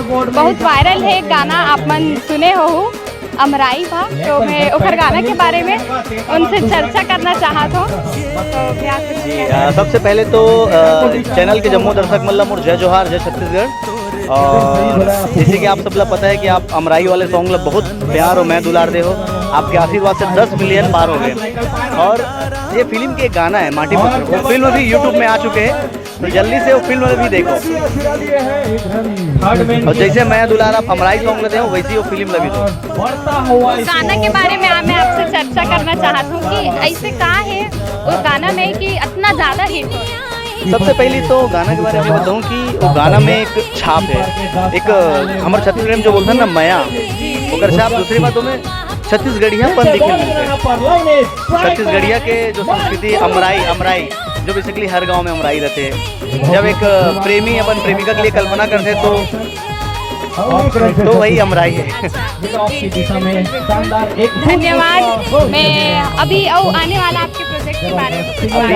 बहुत वायरल है गाना, आप मन सुने हो अमराई भा, तो मैं ओखर गाना के बारे में उनसे चर्चा करना चाहत हूँ। तो सबसे पहले तो चैनल के जम्मू दर्शक मल्लम और जय जोहार, जय छत्तीसगढ़। और जैसे कि आप सब लोग पता है कि आप अमराई वाले सॉन्ग ला बहुत प्यार और मैं दुलार दे हो, आपके आशीर्वाद से 10 मिलियन पार हो गए। और ये फिल्म के गाना है माटी पुत्र, वो फिल्म भी यूट्यूब में आ चुके हैं, तो जल्दी से वो फिल्म भी देखो। और जैसे मैं दुलार आप अमराई सॉन्ग लेते हो वैसे वो फिल्म लगी दो। गाना के बारे में मैं आपसे चर्चा करना चाहती हूँ कि ऐसे कहाँ है उस गाना में कि इतना ज़्यादा हिट हो। सबसे पहले तो गाना के बारे में बताऊँ कि वो गाना में एक छाप है, एक हमारे छत्तीसगढ़ में जो बोलते हैं ना माया, वो छाप। दूसरी बातों में छत्तीसगढ़िया पन दिखे मिलते हैं। छत्तीसगढ़िया के जो संस्कृति अमराई जो बेसिकली हर गांव में अमराई रहते हैं। जब एक प्रेमी अपन प्रेमिका के लिए कल्पना करते तो वही अमराई है। धन्यवाद। मैं अभी आने वाला आपके प्रोजेक्ट के बारे में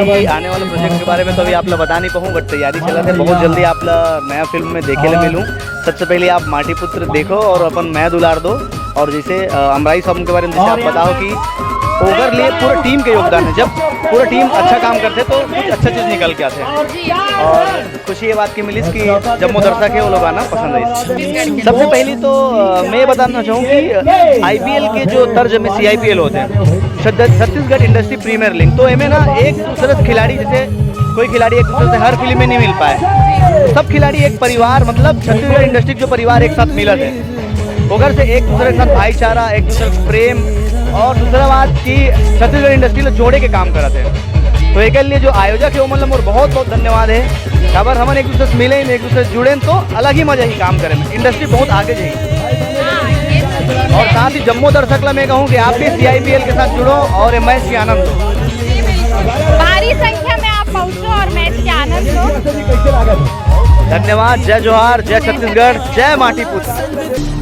अभी आने वाले प्रोजेक्ट के बारे में तो अभी आप लोग बता नहीं पाऊँ, बट तैयारी चला है। बहुत जल्दी आप लोग नया फिल्म में देखे ले मिलूँ। सबसे पहले आप माटी पुत्र देखो और अपन मैं दुलार दो। और जैसे अमराई सॉन्ग के बारे में जैसे आप बताओ कि ओवर लिए पूरा टीम के योगदान है। जब पूरा टीम अच्छा काम करते तो कुछ अच्छा चीज़ निकल के आते हैं। और खुशी ये बात की मिली कि जम्मू दर्शक है वो लोग आना पसंद है। सबसे पहले तो मैं बताना चाहूँ कि IPL के जो तर्ज में CIPL होते हैं, छत्तीसगढ़ इंडस्ट्री प्रीमियर लीग, तो इनमें ना एक दूसरे से खिलाड़ी, जैसे कोई खिलाड़ी एक दूसरे से हर फिल्म में नहीं मिल पाए, सब खिलाड़ी एक परिवार, मतलब छत्तीसगढ़ इंडस्ट्री जो परिवार एक साथ मिलत है, उधर से एक दूसरे के साथ भाईचारा, एक दूसरे से प्रेम। और दूसरा बात कि छत्तीसगढ़ इंडस्ट्री में जोड़े के काम करते हैं। तो एक लिए जो आयोजक है वो मतलब और बहुत बहुत धन्यवाद है। अगर हम एक दूसरे से मिले, एक दूसरे से जुड़े तो अलग ही मजा ही काम करें, इंडस्ट्री बहुत आगे जाएगी। और साथ ही जम्मू दर्शक ला मैं कहूँ कि आप भी CIPL के साथ जुड़ो और मैच के आनंद लो। भारी संख्या में आप पहुँचो और मैच के आनंद लो। धन्यवाद। जय जोहार, जय छत्तीसगढ़, जय माटी पुत्र।